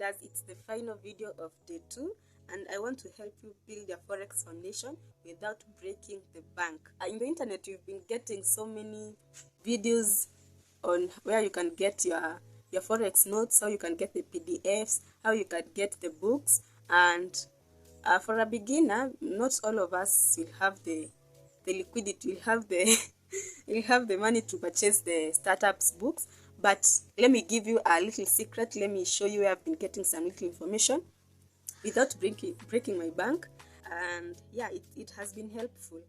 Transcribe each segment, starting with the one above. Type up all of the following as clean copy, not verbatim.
traders, it's the final video of day 2, and I want to help you build your forex foundation without breaking the bank. In the internet, you've been getting so many videos on where you can get your forex notes, how you can get the PDFs, how you can get the books, and for a beginner, not all of us will have the liquidity, will have the will have the money to purchase the startups books. But let me give you a little secret. Let me show you where I've been getting some little information without breaking my bank, and yeah, it has been helpful.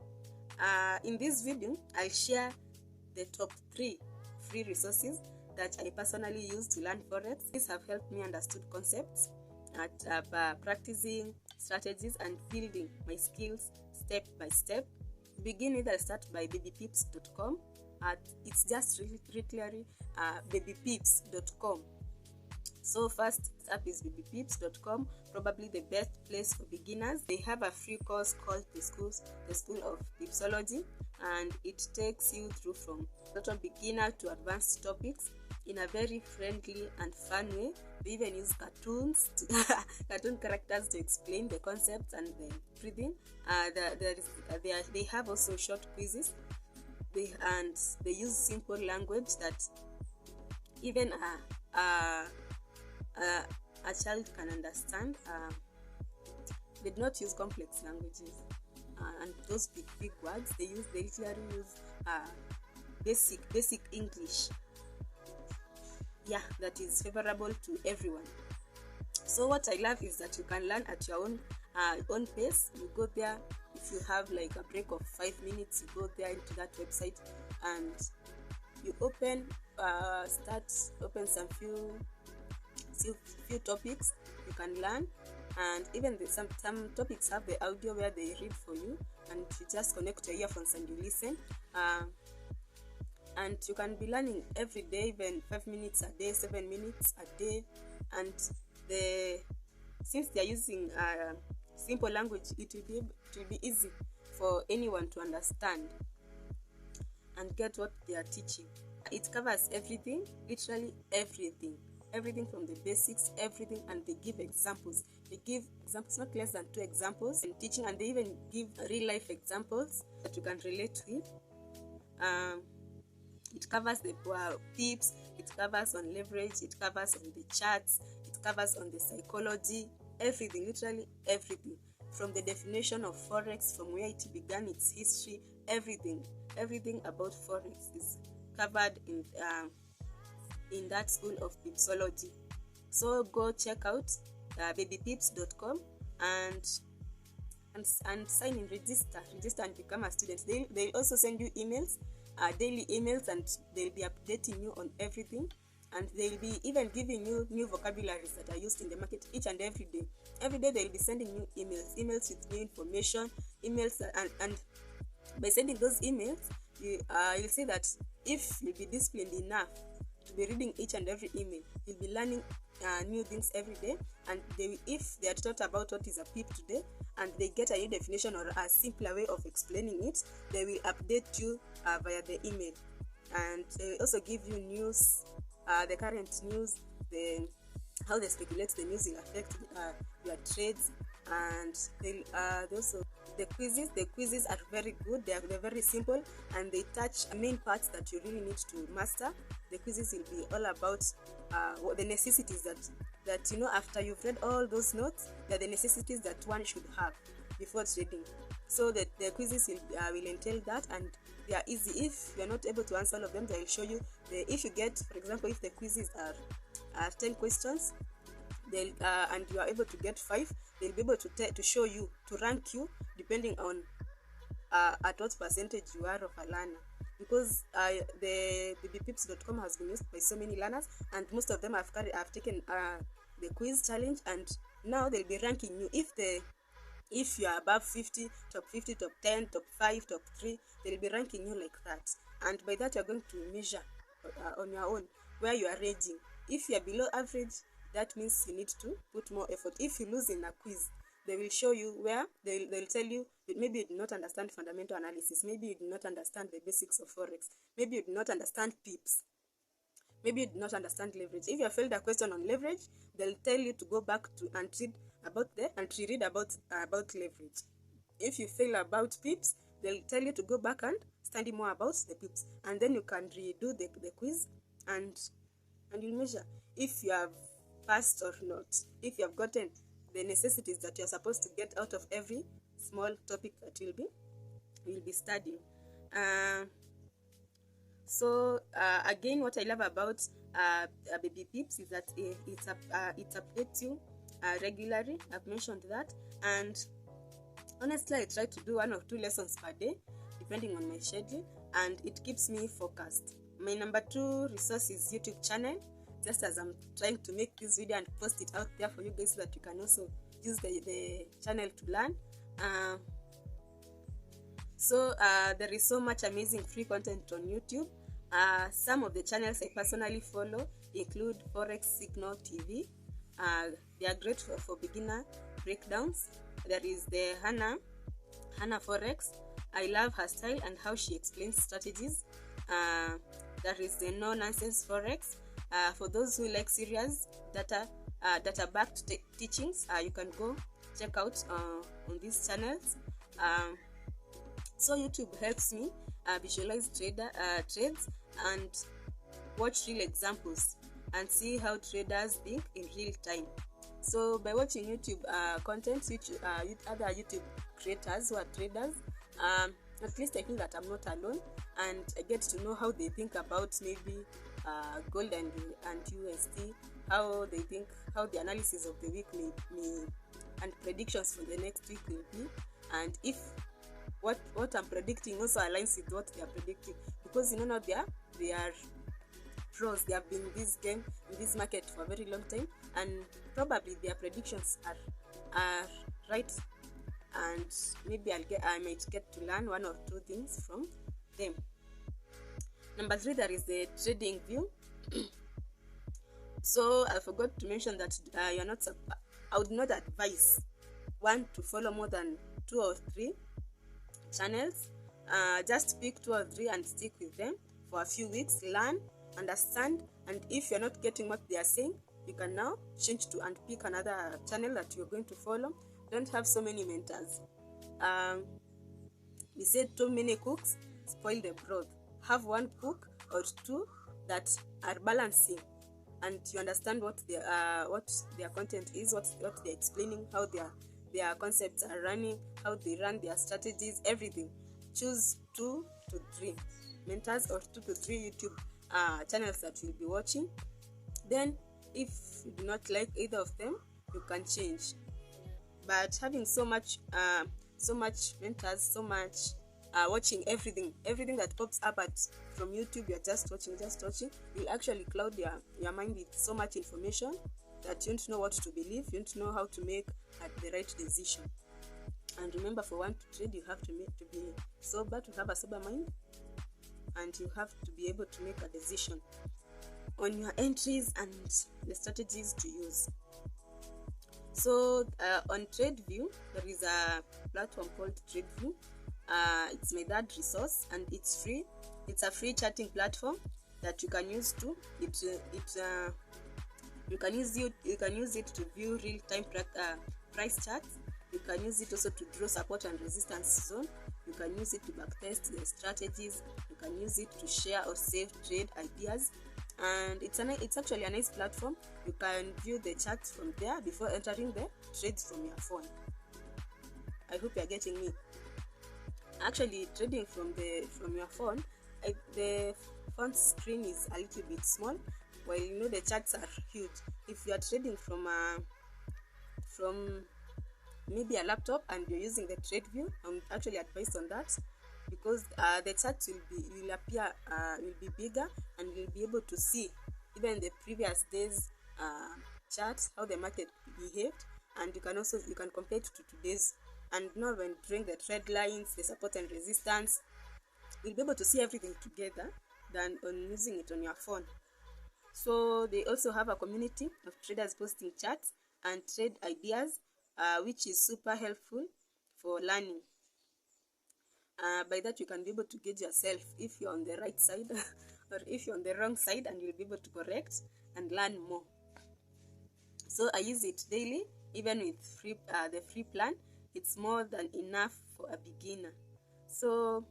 In this video, I'll share the top 3 free resources that I personally use to learn forex. These have helped me understand concepts, at practicing strategies, and building my skills step by step. To begin with, I'll start by babypips.com. It's just literally babypips.com. So first up is babypips.com, probably the best place for beginners. They have a free course called the School of Pipsology, and it takes you through from total beginner to advanced topics in a very friendly and fun way. They even use cartoons, cartoon characters to explain the concepts and the breathing. They have also short quizzes. They use simple language that even a child can understand. They do not use complex languages and those big words. They literally use basic English. Yeah, that is favorable to everyone. So what I love is that you can learn at your own pace. You go there, if you have like a break of 5 minutes, you go there into that website and you open some few topics you can learn. And even some topics have the audio where they read for you, and you just connect your earphones and you listen. And you can be learning every day, even 5 minutes a day, 7 minutes a day. And since they are using simple language, it will be easy for anyone to understand and get what they are teaching. It covers everything, literally everything from the basics, everything, and they give examples. They give examples, not less than 2 examples in teaching, and they even give real life examples that you can relate with. It covers the pips, it covers on leverage, it covers on the charts, it covers on the psychology, everything, literally everything. From the definition of forex, from where it began, its history, everything about forex is covered in that School of Pipsology. So go check out babypips.com and sign in, register and become a student. They also send you emails, daily emails, and they'll be updating you on everything, and they'll be even giving you new vocabularies that are used in the market each and every day. Every day they'll be sending you emails with new information, and by sending those emails, you'll see that if you'll be disciplined enough to be reading each and every email, you'll be learning new things every day. And if they are taught about what is a pip today, and they get a new definition or a simpler way of explaining it, they will update you via the email. And they will also give you news, the current news, how they speculate the news will affect your trades. And they also, the quizzes are very good. They're very simple, and they touch main parts that you really need to master. The quizzes will be all about what the necessities that you know, after you've read all those notes, they're the necessities that one should have before trading. So the quizzes will entail that, and they are easy. If you're not able to answer all of them, they will show you if you get, for example, if the quizzes are 10 questions, and you are able to get 5, they'll be able to show you, to rank you depending on at what percentage you are of a learner. Because the babypips.com has been used by so many learners, and most of them have taken the quiz challenge, and now they'll be ranking you. If you are above 50, top 50, top 10, top 5, top 3, they'll be ranking you like that. And by that, you're going to measure on your own where you are rating. If you are below average, that means you need to put more effort. If you lose in a quiz, they will show you where they'll tell you that maybe you do not understand fundamental analysis, maybe you do not understand the basics of forex, maybe you do not understand pips, maybe you do not understand leverage. If you have failed a question on leverage, they'll tell you to go back to and read about leverage. If you fail about pips, they'll tell you to go back and study more about the pips, and then you can redo the quiz, and you measure if you have passed or not, if you have gotten the necessities that you're supposed to get out of every small topic that you'll be studying. Again, what I love about baby pips is that it updates you regularly. I've mentioned that, and honestly, I try to do 1 or 2 lessons per day depending on my schedule, and it keeps me focused. My number 2 resource is YouTube channel, just as I'm trying to make this video and post it out there for you guys so that you can also use the channel to learn. There is so much amazing free content on YouTube. Some of the channels I personally follow include Forex Signal TV. They are great for beginner breakdowns. There is the Hannah Forex. I love her style and how she explains strategies. There is the No Nonsense Forex. For those who like serious data-backed teachings, you can go check out on these channels. So YouTube helps me visualize trades and watch real examples and see how traders think in real time. So by watching YouTube content, other YouTube creators who are traders, at least I feel that I'm not alone, and I get to know how they think about maybe gold and USD, how they think, how the analysis of the week may and predictions for the next week will be, and if what I'm predicting also aligns with what they are predicting, because now they are pros. They have been in this game, in this market for a very long time, and probably their predictions are right, and maybe I might get to learn 1 or 2 things from them. Number 3, there is the trading view. So I forgot to mention that I would not advise one to follow more than 2 or 3 channels. Just pick 2 or 3 and stick with them for a few weeks, learn, understand, and if you're not getting what they are saying, you can now change to and pick another channel that you're going to follow. Don't have so many mentors. We said too many cooks spoil the broth. Have 1 cook or 2 that are balancing, and you understand what their content is, what they're explaining, how their concepts are running, how they run their strategies, everything. Choose 2 to 3 mentors or 2 to 3 YouTube channels that you'll be watching. Then if you do not like either of them, you can change. But having so much mentors, so much watching everything that pops up from YouTube, you're just watching, will actually cloud your mind with so much information that you don't know what to believe, you don't know how to make the right decision. And remember, for one to trade, you have to be sober, to have a sober mind, and you have to be able to make a decision on your entries and the strategies to use. So on TradeView, there is a platform called TradeView. It's my third resource, and it's free. It's a free chatting platform that you can use to you can use it to view real-time price charts. You can use it also to draw support and resistance zone. You can use it to backtest the strategies. You can use it to share or save trade ideas. And it's actually a nice platform. You can view the charts from there before entering the trades from your phone. I hope you are getting me. Actually, trading from your phone, the phone screen is a little bit small, while the charts are huge. If you are trading from maybe a laptop and you're using the TradeView, I'm actually advised on that, because the charts will be bigger, and you'll be able to see even the previous days charts, how the market behaved, and you can compare it to today's. And now when during the trade lines, the support and resistance, you'll be able to see everything together than on using it on your phone. So they also have a community of traders posting charts and trade ideas, which is super helpful for learning. By that, you can be able to gauge yourself if you're on the right side or if you're on the wrong side, and you'll be able to correct and learn more. So I use it daily, even with the free plan. It's more than enough for a beginner. So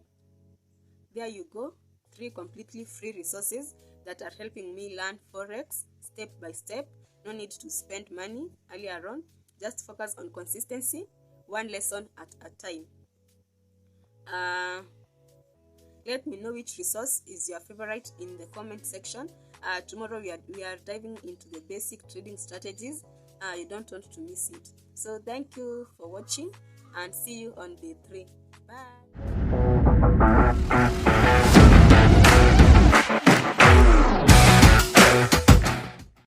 there you go, 3 completely free resources that are helping me learn Forex step by step. No need to spend money earlier on. Just focus on consistency, one lesson at a time. Let me know which resource is your favorite in the comment section. Tomorrow we are diving into the basic trading strategies. You don't want to miss it. So thank you for watching, and see you on day 3. Bye.